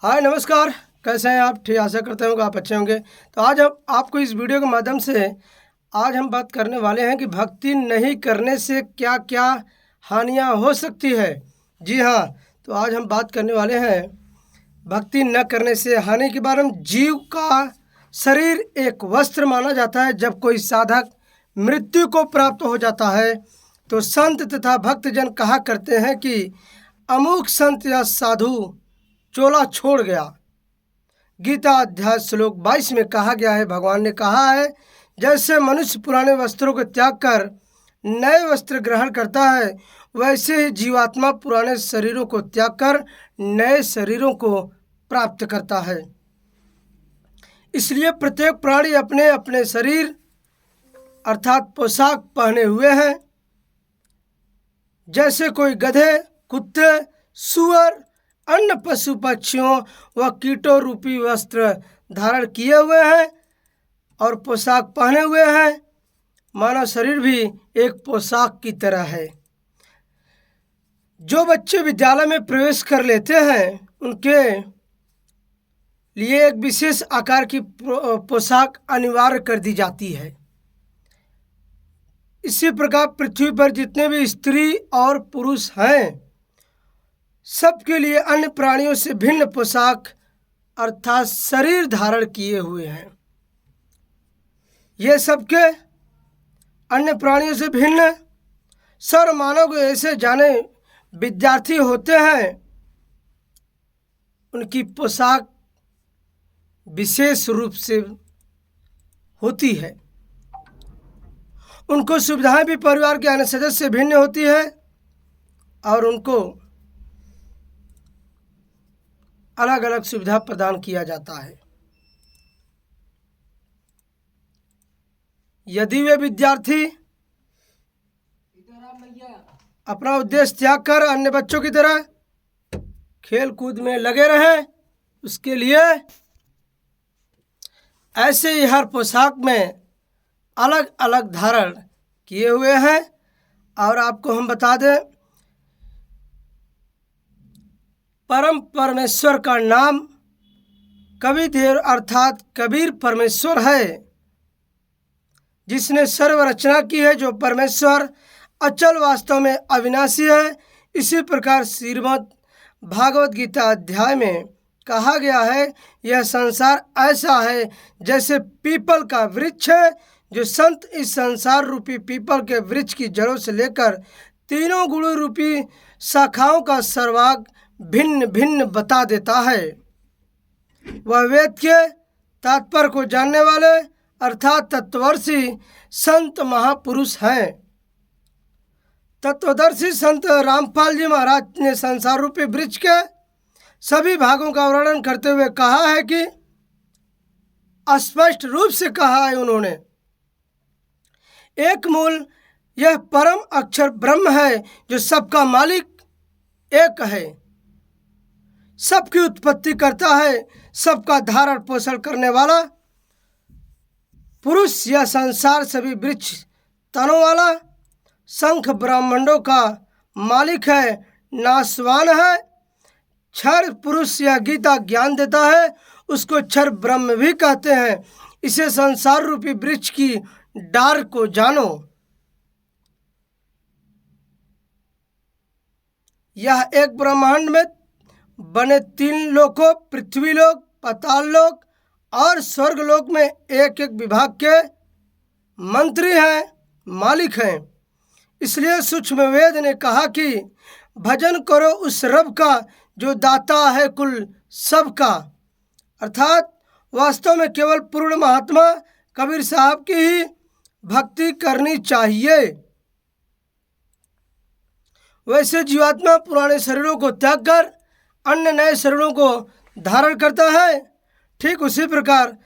हाय नमस्कार। कैसे हैं आप? ठीक, आशा करते होंगे आप अच्छे होंगे। तो आज हम आपको इस वीडियो के माध्यम से आज हम बात करने वाले हैं कि भक्ति नहीं करने से क्या क्या हानियां हो सकती है। जी हाँ, तो आज हम बात करने वाले हैं भक्ति न करने से हानि के बारे में। जीव का शरीर एक वस्त्र माना जाता है। जब कोई साधक मृत्यु को प्राप्त हो जाता है तो संत तथा भक्तजन कहा करते हैं कि अमुक संत या साधु चोला छोड़ गया। गीता अध्याय श्लोक 22 में कहा गया है, भगवान ने कहा है, जैसे मनुष्य पुराने वस्त्रों को त्याग कर नए वस्त्र ग्रहण करता है, वैसे ही जीवात्मा पुराने शरीरों को त्याग कर नए शरीरों को प्राप्त करता है। इसलिए प्रत्येक प्राणी अपने अपने शरीर अर्थात पोशाक पहने हुए हैं। जैसे कोई गधे, कुत्ते, सुअर, अन्य पशु पक्षियों व कीटों रूपी वस्त्र धारण किए हुए हैं और पोशाक पहने हुए हैं, मानव शरीर भी एक पोशाक की तरह है। जो बच्चे विद्यालय में प्रवेश कर लेते हैं उनके लिए एक विशेष आकार की पोशाक अनिवार्य कर दी जाती है। इसी प्रकार पृथ्वी पर जितने भी स्त्री और पुरुष हैं, सबके लिए अन्य प्राणियों से भिन्न पोशाक अर्थात शरीर धारण किए हुए हैं। ये सबके अन्य प्राणियों से भिन्न सर्व मानव को ऐसे जाने विद्यार्थी होते हैं, उनकी पोशाक विशेष रूप से होती है। उनको सुविधाएं भी परिवार के अन्य सदस्य से भिन्न होती है और उनको अलग अलग सुविधा प्रदान किया जाता है। यदि वे विद्यार्थी अपना उद्देश्य त्याग कर अन्य बच्चों की तरह खेल कूद में लगे रहें, उसके लिए ऐसे ही हर पोशाक में अलग अलग धारण किए हुए हैं। और आपको हम बता दें, परम परमेश्वर का नाम कबीर अर्थात कबीर परमेश्वर है, जिसने सर्व रचना की है। जो परमेश्वर अचल वास्तव में अविनाशी है। इसी प्रकार श्रीमद् भागवत गीता अध्याय में कहा गया है, यह संसार ऐसा है जैसे पीपल का वृक्ष है। जो संत इस संसार रूपी पीपल के वृक्ष की जड़ों से लेकर तीनों गुण रूपी शाखाओं का सर्वांग भिन्न भिन्न बता देता है, वह वेद के तात्पर्य को जानने वाले अर्थात तत्वदर्शी संत महापुरुष हैं। तत्वदर्शी संत रामपाल जी महाराज ने संसार रूपी वृक्ष के सभी भागों का वर्णन करते हुए कहा है कि स्पष्ट रूप से कहा है उन्होंने, एक मूल यह परम अक्षर ब्रह्म है जो सबका मालिक एक है, सबकी उत्पत्ति करता है, सबका धारण पोषण करने वाला पुरुष। यह संसार सभी वृक्ष तनों वाला शंख ब्रह्मांडों का मालिक है, नाशवान है। क्षर पुरुष यह गीता ज्ञान देता है, उसको क्षर ब्रह्म भी कहते हैं। इसे संसार रूपी वृक्ष की डार को जानो। यह एक ब्रह्मांड में बने 3 लोकों पृथ्वी लोक, पाताल लोक और स्वर्ग लोक में एक एक विभाग के मंत्री हैं, मालिक हैं। इसलिए सूक्ष्म वेद ने कहा कि भजन करो उस रब का जो दाता है कुल सबका। अर्थात वास्तव में केवल पूर्ण महात्मा कबीर साहब की ही भक्ति करनी चाहिए। वैसे जीवात्मा पुराने शरीरों को त्याग कर अन्य नए शरीरों को धारण करता है। ठीक उसी प्रकार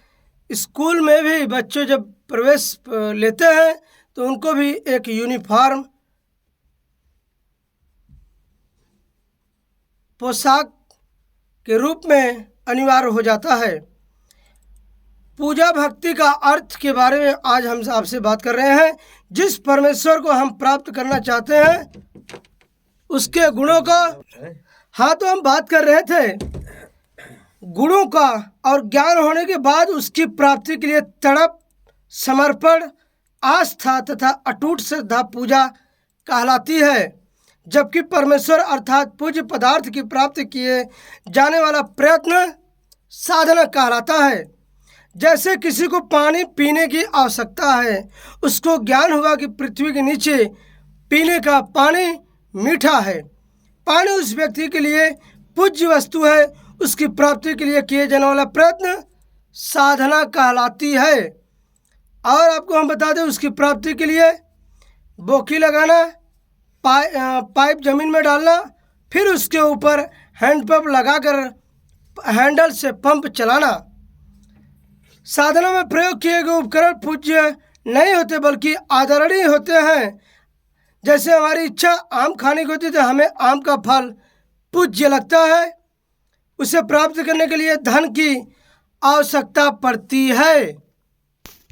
स्कूल में भी बच्चे जब प्रवेश लेते हैं तो उनको भी एक यूनिफॉर्म पोशाक के रूप में अनिवार्य हो जाता है। पूजा भक्ति का अर्थ के बारे में आज हम आपसे बात कर रहे हैं। जिस परमेश्वर को हम प्राप्त करना चाहते हैं उसके गुणों का, हाँ, तो हम बात कर रहे थे गुणों का और ज्ञान होने के बाद उसकी प्राप्ति के लिए तड़प, समर्पण, आस्था तथा अटूट श्रद्धा पूजा कहलाती है। जबकि परमेश्वर अर्थात पूज्य पदार्थ की प्राप्ति किए जाने वाला प्रयत्न साधना कहलाता है। जैसे किसी को पानी पीने की आवश्यकता है, उसको ज्ञान हुआ कि पृथ्वी के नीचे पीने का पानी मीठा है। पानी उस व्यक्ति के लिए पूज्य वस्तु है, उसकी प्राप्ति के लिए किए जाने वाला प्रयत्न साधना कहलाती है। और आपको हम बता दें, उसकी प्राप्ति के लिए बोकी लगाना, पाइप जमीन में डालना, फिर उसके ऊपर हैंडपंप लगाकर हैंडल से पंप चलाना। साधना में प्रयोग किए गए उपकरण पूज्य नहीं होते बल्कि आदरणीय होते हैं। जैसे हमारी इच्छा आम खाने की होती है तो हमें आम का फल पूज्य लगता है, उसे प्राप्त करने के लिए धन की आवश्यकता पड़ती है।